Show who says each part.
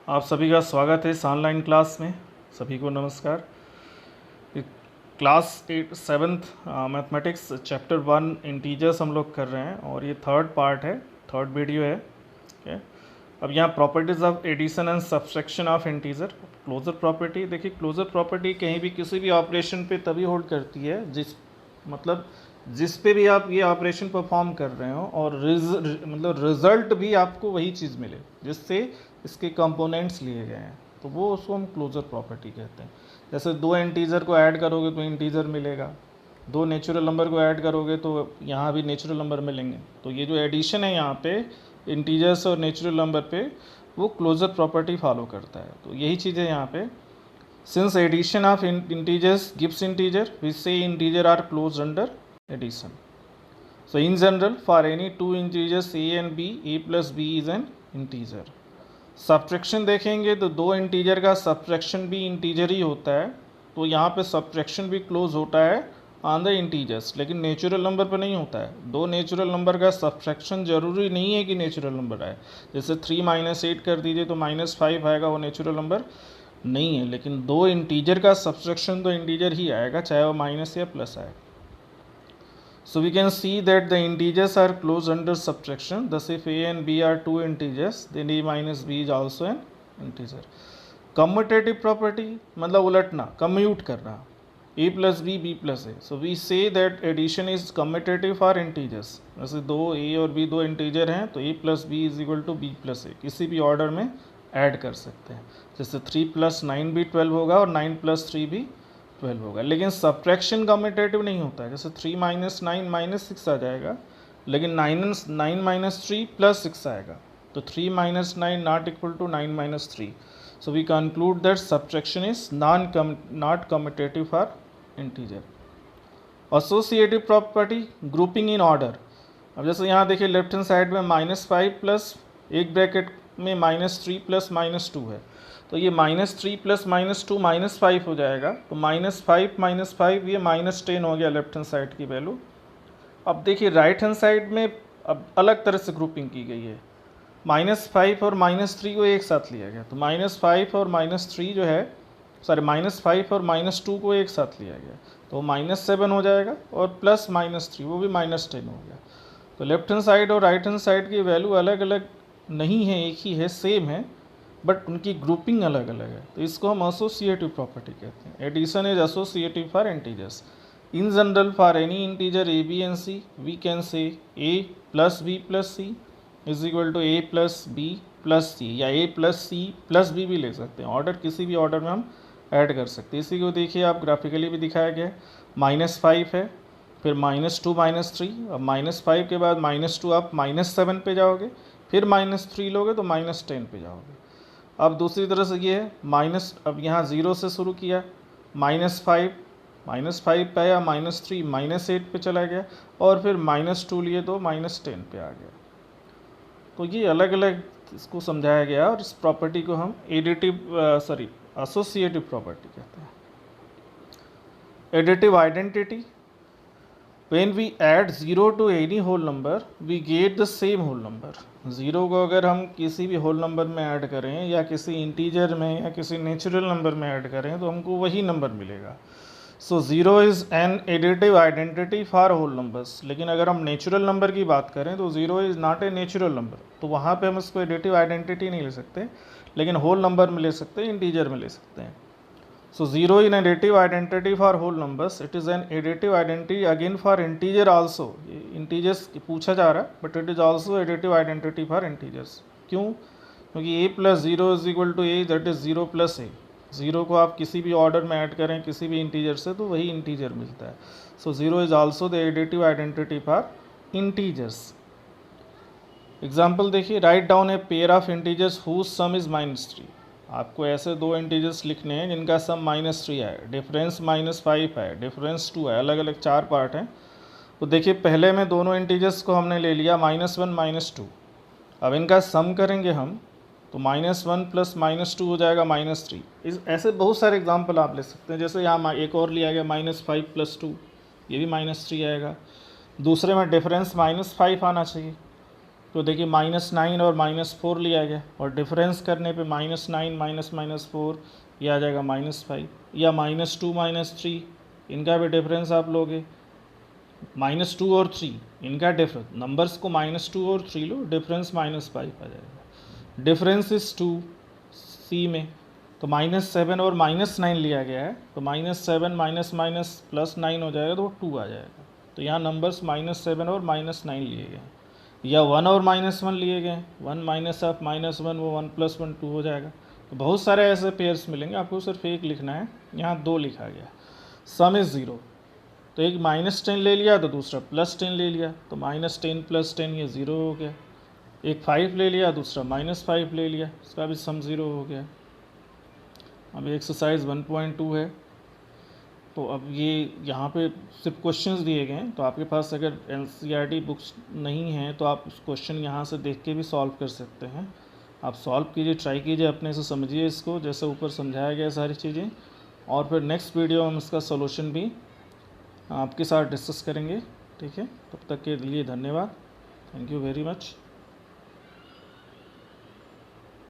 Speaker 1: आप सभी का स्वागत है इस ऑनलाइन क्लास में। सभी को नमस्कार। Class 7th mathematics chapter 1 integers हम लोग कर रहे हैं और ये थर्ड पार्ट है, थर्ड वीडियो है। ओके, अब यहाँ properties of addition and subtraction of integer. Closure property देखिए, क्लोजर प्रॉपर्टी कहीं भी किसी भी ऑपरेशन पे तभी होल्ड करती है जिस पे भी आप ये ऑपरेशन परफॉर्म कर रहे हो और रिजल्ट भी आपको वही चीज़ मिले जिससे इसके कंपोनेंट्स लिए गए हैं, तो वो उसको हम क्लोजर प्रॉपर्टी कहते हैं। जैसे दो इंटीजर को ऐड करोगे तो इंटीजर मिलेगा, दो नेचुरल नंबर को ऐड करोगे तो यहाँ भी नेचुरल नंबर मिलेंगे। तो ये जो एडिशन है यहाँ पे इंटीजर्स और नेचुरल नंबर पे, वो क्लोजर प्रॉपर्टी फॉलो करता है। तो यही चीज़ है यहाँ पे। Since addition of integers gives integer, we say integer are closed under addition. So in general, for any two integers a and b, a plus b is an integer. Subtraction देखेंगे तो दो इंटीजर का subtraction भी integer ही होता है, तो यहाँ पे सब्ट्रैक्शन भी क्लोज होता है ऑन द इंटीजर्स, लेकिन नेचुरल नंबर पर नहीं होता है। दो नेचुरल नंबर का सब्ट्रैक्शन जरूरी नहीं है कि नेचुरल नंबर आए। जैसे 3 - 8 कर दीजिए तो -5 आएगा, वो नेचुरल नंबर नहीं है। लेकिन दो इंटीजर का सब्ट्रैक्शन तो इंटीजर ही आएगा, चाहे वो माइनस या प्लस आए। So we can see that the integers are close under subtraction. Thus if a and b are two integers, then a minus b is also an integer. Commutative property मतलब उलटना, commute करना, a plus b, b plus a. So we say that addition is commutative for integers. जैसे दो a और b दो integer हैं तो a plus b is equal to b plus a, किसी भी order में ऐड कर सकते हैं। जैसे 3 + 9 भी 12 होगा और 9 + 3 भी 12 होगा। लेकिन सब्ट्रैक्शन कम्यूटेटिव नहीं होता है। जैसे 3 - 9 -6 आ जाएगा, लेकिन 9 - 3 + 6 आएगा, तो 3 - 9 not equal to 9 - 3। So we conclude that subtraction is not commutative for integer. Associative property, grouping in order. अब जैसे यहाँ देखिए लेफ्ट हैंड साइड में -5 प्लस एक ब्रैकेट में -3 + -2 है, तो ये -3 + -2 -5 हो जाएगा। तो -5 - 5 ये -10 हो गया लेफ्ट हैंड साइड की वैल्यू। अब देखिए राइट हैंड साइड में अब अलग तरह से ग्रुपिंग की गई है। -5 और -3 को एक साथ लिया गया, तो -5 और -3 जो है, सॉरी -5 और -2 को एक साथ लिया गया, तो -7 हो जाएगा, और प्लस -3 वो भी -10 हो गया। तो लेफ्ट हैंड साइड और राइट हैंड साइड की वैल्यू अलग अलग नहीं है, एक ही है, सेम है, बट उनकी ग्रुपिंग अलग अलग है। तो इसको हम एसोसिएटिव प्रॉपर्टी कहते हैं। Addition is associative for integers. In general for any integer A B and C, we can say a + b + c is equal to a + b + c, या a + c + b भी ले सकते हैं। Order किसी भी order में हम add कर सकते हैं। इसी को देखिए आप ग्राफिकली भी दिखाया गया है। -5 है, फिर -2 -3, अब -5 के बाद -2 आप -7 पे जाओगे, फिर -3 लोगे तो -10 पे जाओगे। अब दूसरी तरह से ये है माइनस, अब यहाँ 0 से शुरू किया, -5 पे आया, -3 -8 पे चला गया, और फिर -2 लिए तो -10 पे आ गया। तो ये अलग अलग इसको समझाया गया, और इस प्रॉपर्टी को हम एसोसिएटिव प्रॉपर्टी कहते हैं। Additive identity, when we add 0 to any whole number we get the same whole number। 0 को अगर हम किसी भी होल नंबर में ऐड करें, या किसी इंटीजर में, या किसी नेचुरल नंबर में ऐड करें, तो हमको वही नंबर मिलेगा। So 0 is an additive identity for whole numbers. लेकिन अगर हम नेचुरल नंबर की बात करें तो 0 is not a natural number, तो वहाँ पे हम इसको एडिटिव आइडेंटिटी नहीं ले सकते, लेकिन होल नंबर में ले सकते हैं, इंटीजर में ले सकते हैं। So 0 is an additive identity for whole numbers. It is an additive identity again for integer also. Integers पूछा जा रहा है, but it is also additive identity for integers. क्यों? क्योंकि a + 0 is equal to a, that is 0 + a. 0 को आप किसी भी ऑर्डर में ऐड करें किसी भी इंटीजर से, तो वही इंटीजर मिलता है। So 0 is also the additive identity for integers. Example देखिए, right down a pair of integers whose sum is -3। आपको ऐसे दो इंटीजर्स लिखने हैं जिनका सम -3 है, डिफरेंस -5 है, डिफरेंस 2 है, अलग अलग 4 पार्ट हैं। तो देखिए पहले में दोनों इंटीजर्स को हमने ले लिया -1 -2। अब इनका सम करेंगे हम, तो -1 + -2 हो जाएगा -3। इस ऐसे बहुत सारे एग्जांपल आप ले सकते हैं। जैसे यहाँ एक और लिया गया -5 + 2, ये भी -3 आएगा। दूसरे में डिफरेंस -5 आना चाहिए, तो देखिए -9 और -4 लिया गया, और डिफरेंस करने पे -9 -4 ये आ जाएगा -5, या -2 -3 इनका भी डिफरेंस आप लोगे, -2 और 3 इनका डिफरेंस, नंबर्स को -2 और 3 लो, डिफरेंस -5 आ जाएगा। डिफरेंस इज 2 सी में, तो -7 और -9 लिया गया है, तो -7 माइनस +9 हो जाएगा तो वो 2 आ जाएगा। तो यहाँ नंबर्स -7 और -9 लिए गए हैं, या 1 और -1 लिए गए, 1 माइनस ऑफ -1 वो 1 + 1 2 हो जाएगा। तो बहुत सारे ऐसे पेयर्स मिलेंगे, आपको सिर्फ एक लिखना है, यहाँ 2 लिखा गया। सम इज़ 0, तो एक -10 ले लिया तो दूसरा +10 ले लिया, तो -10 + 10 ये 0 हो गया। एक 5 ले लिया, दूसरा -5 ले लिया, इसका भी सम 0 हो गया। अब एक्सरसाइज 1.2 है, तो अब ये यहाँ पे सिर्फ क्वेश्चंस दिए गए हैं, तो आपके पास अगर NCERT बुक्स नहीं हैं तो आप उस क्वेश्चन यहाँ से देख के भी सॉल्व कर सकते हैं। आप सॉल्व कीजिए, ट्राई कीजिए, अपने से समझिए इसको, जैसे ऊपर समझाया गया सारी चीज़ें, और फिर नेक्स्ट वीडियो हम इसका सॉल्यूशन भी आपके साथ डिस्कस करेंगे। ठीक है, तब तक के लिए धन्यवाद, थैंक यू वेरी मच।